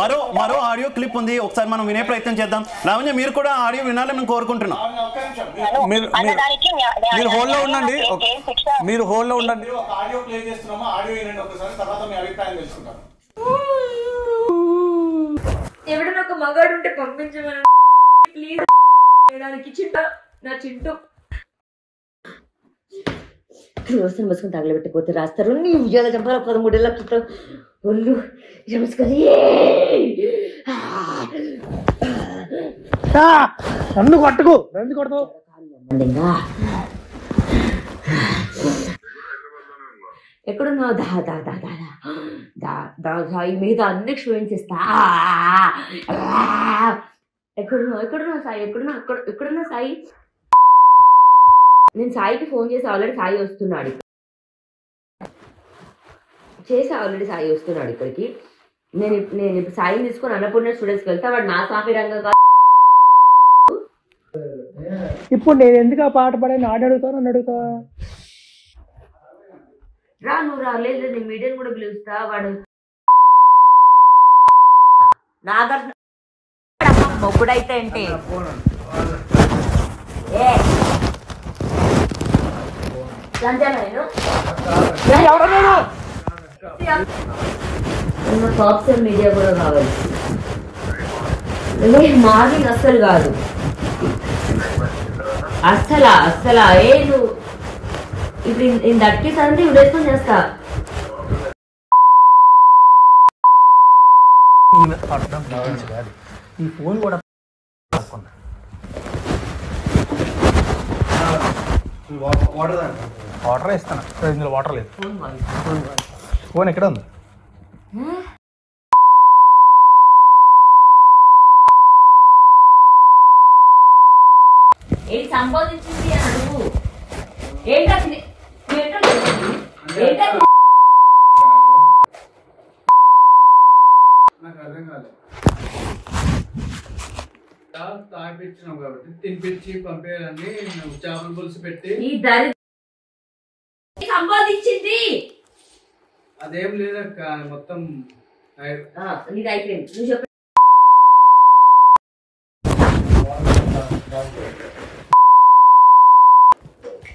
మరో audio clip ఉంది, ఒకసారి మనం వినే ప్రయత్నం చేద్దాం. లావణ్య, మీరు కూడా ఆడియో వినాలని మేము కోరుకుంటున్నాం. మీరు హోల్డ్లో ఉండండి, మీరు హోల్డ్లో ఉండండి. ఆడియో ప్లే చేస్తున్నాము, ఆడియో వినండి ఒకసారి, తర్వాత మీ అభిప్రాయం తెలుసుకుంటాం. ఎవడన్నా ఒక మగాడు ఉంటే పంపించమని ప్లీజ్. చింట నా చింటూ వ్యవస్థను బసుకుని తగలబెట్టకపోతే రాస్తారు. నీ ఉద్యోగాలు చంపాలి 13 ఏళ్ళ క్రితం ఒళ్ళు నమస్కారం. నన్ను కొట్టుకు, ఎందుకు కొడతావు? ఎక్కడున్నావు? దా దా దా దా దా దా సాయి మీద అన్ని క్షమించేస్తా. ఎక్కడున్నావు సాయి? ఎక్కడున్నా సాయి? నేను సాయికి ఫోన్ చేసి ఆల్రెడీ సాయి వస్తున్నాడు ఇక్కడికి. నేను ఇప్పుడు సాయిని తీసుకొని అన్నపూర్ణ స్టూడెంట్స్కి వెళ్తా. వాడు నా స్వామి రంగంగా. ఇప్పుడు నేను ఎందుకు ఆ పాట పాడాను? ఆడ అడుగుతావు, నన్ను అడుగుతావా? రా, నువ్వు రాలేదు. నేను మీడియం కూడా పిలుస్తా. వాడు నాగార్జున మొక్కుడైతే ఏంటి? సాఫ్ట్వేర్ మీడియా కూడా కావాలి. మార్నింగ్ అస్సలు కాదు, అస్సలా నువ్వు ఇప్పుడు ఇంత అట్కేసారంటే ఇప్పుడు వేసుకొని చేస్తా. ఈ ఫోన్ కూడా వాటర్ ఇస్తాను, ఇందులో వాటర్ లేదు. ఫోన్ ఎక్కడ ఉంది? ఏంటి సంబోధించింది అని అడుగు. నాకు అర్థం కాలేదు. తాగిపించినావు కాబట్టి తినిపించి పంపేయాలని చేపల పులుసు పెట్టి సంబోధించింది. అదేం లేదక్క, మొత్తం ఇది అయిపోయింది. నువ్వు చెప్పు.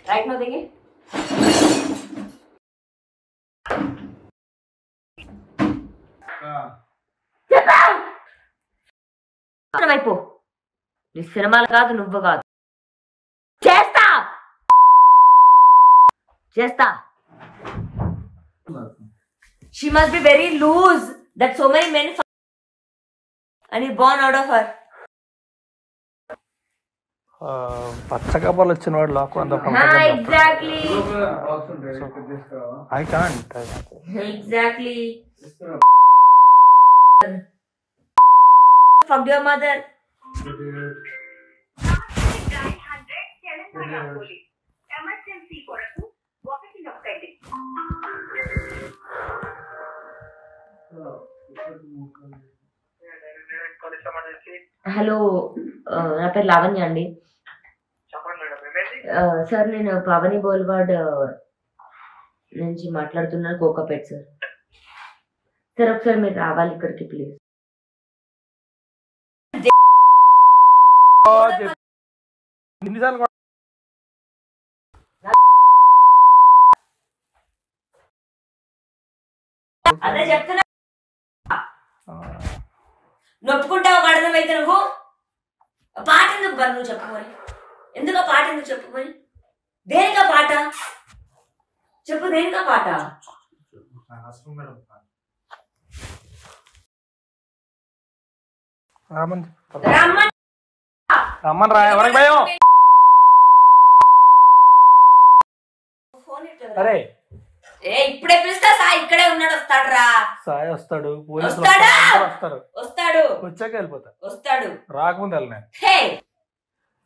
రైట్ నో దిగి అయిపో. నీ సినిమాలు కాదు, నువ్వు కాదు. చేస్తా. She must be very loose that so many men and he born out of her. పచ్చకప్పలు వచ్చిన వాడు లాక్ exactly. I can't. Exactly. Fuck your mother. Hello, నా పేరు లావణ్య అండి. సార్, నేను పవని బోల్వాడ్ నుంచి మాట్లాడుతున్నాను, కోకాపేట్ సార్. సార్, ఒకసారి మీరు రావాలి ఇక్కడికి ప్లీజ్. అదే చెప్తున్నా, నొప్పుకుంటావు అర్థమైతే. నువ్వు పాట ఎందుకు బరు? నువ్వు చెప్పు మరి, ఎందుకు పాట ఎందుకు చెప్పు మరి? దేనికా పాట చెప్పు, దేనికా పాట? రమ్మని రా, ఎవరికి భయం? అరే ఇప్పుడే పిలుస్తా. సాయి ఇక్కడే ఉన్నాడు, వస్తాడు రా. సాయి వస్తాడు, వస్తాడు, వచ్చాక వెళ్ళిపోతా. వస్తాడు, రాకముందు వెళ్ళినా.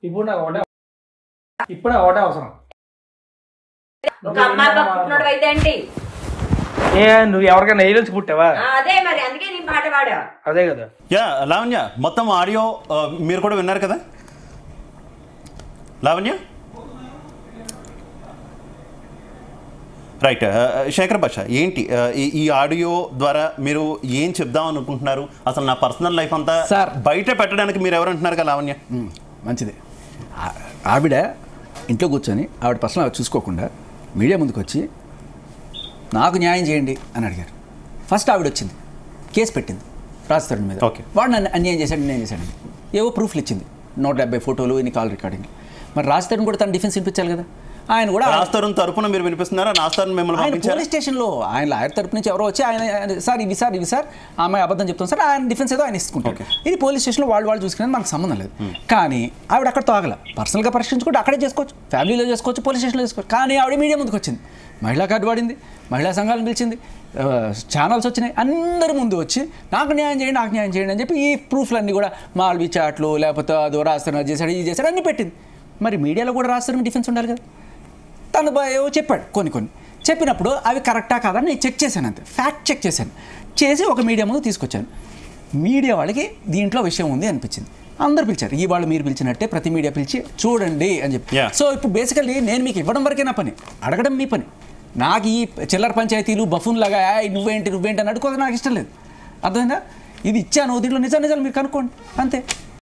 ఇప్పుడు నాకు ఒకటే అవసరం. ఒక అమ్మాయి పుట్టినోడు అయితే ఏంటి? నువ్వు ఎవరికైనా ఏజెన్సీ పుట్టావా? అదే మరి, అందుకే నీ పాట పాడా. అదే కదా. లావణ్య, మొత్తం ఆడియో మీరు కూడా విన్నారు కదా లావణ్య? రైట్. శేఖర్ భాష ఏంటి ఈ ఆడియో ద్వారా మీరు ఏం చెప్దాం అనుకుంటున్నారు? అసలు నా పర్సనల్ లైఫ్ అంతా సార్ బయట పెట్టడానికి మీరు ఎవరు అంటున్నారు కదా లావణ్య? మంచిది. ఆవిడ ఇంట్లో కూర్చొని ఆవిడ పర్సనల్ చూసుకోకుండా మీడియా ముందుకు వచ్చి నాకు న్యాయం చేయండి అని అడిగారు. ఫస్ట్ ఆవిడ వచ్చింది, కేసు పెట్టింది రాజ్ తరుణ్ మీద. ఓకే, వాడు నన్ను అన్యాయం చేశాడు, నేను చేశాడు, ఏవో ప్రూఫ్లు ఇచ్చింది, 170 ఫోటోలు, ఇన్ని కాల్ రికార్డింగ్. మరి రాజ్ తరుణ్ కూడా తన డిఫెన్స్ వినిపించాలి కదా. ఆయన కూడా రాజ్ తరుణ్ తరపున మీరు వినిపిస్తున్నారా? రాజ్ తరుణ్ మిమ్మల్ని ఆయన పోలీస్ స్టేషన్లో ఆయన లాయర్ తరపు నుంచి ఎవరో వచ్చి ఆయన సార్ ఇవి సార్ ఆమె అబద్ధం చెప్తాం సార్, ఆయన డిఫెన్స్ ఏదో ఆయన ఇస్తుంటారు. ఇది పోలీస్ స్టేషన్లో వాళ్ళు చూసుకునేది మనకు సంబంధం లేదు. కానీ ఆవిడ అక్కడ తాగల, పర్సనల్గా పరిష్కరించుకుంటే అక్కడే చేసుకోవచ్చు, ఫ్యామిలీలో చేసుకోవచ్చు, పోలీస్ స్టేషన్లో చేసుకోవచ్చు. కానీ ఆవిడ మీడియా ముందుకు వచ్చింది, మహిళా కార్డు వాడింది, మహిళా సంఘాలను పిలిచింది, ఛానల్స్ వచ్చినాయి, అందరి ముందు వచ్చి నాకు న్యాయం చేయండి అని చెప్పి ఈ ప్రూఫ్లన్నీ కూడా మాల్వి చాట్లు లేకపోతే అదో రాస్తారు చేశాడు ఇది చేశాడు అన్నీ పెట్టింది. మరి మీడియాలో కూడా రాస్తారు డిఫెన్స్ ఉండాలి కదా. తను ఏవో చెప్పాడు కొన్ని చెప్పినప్పుడు అవి కరెక్టా కాదా నేను చెక్ చేశాను, అంతే ఫ్యాక్ట్ చెక్ చేసి ఒక మీడియా ముందు తీసుకొచ్చాను. మీడియా వాళ్ళకి దీంట్లో విషయం ఉంది అనిపించింది, అందరు పిలిచారు. ఈ వాళ్ళు మీరు పిలిచినట్టే ప్రతి మీడియా పిలిచి చూడండి అని చెప్పి. సో ఇప్పుడు బేసికల్లీ నేను మీకు ఇవ్వడం వరకే నా పని, అడగడం మీ పని. నాకు ఈ చిల్లర పంచాయతీలు బఫూన్ లాగా నువ్వేంటి అని అడుకోవడం నాకు ఇష్టం లేదు. అర్థమైందా? ఇది ఇచ్చాను, దీంట్లో నిజాలు మీరు కనుక్కోండి అంతే.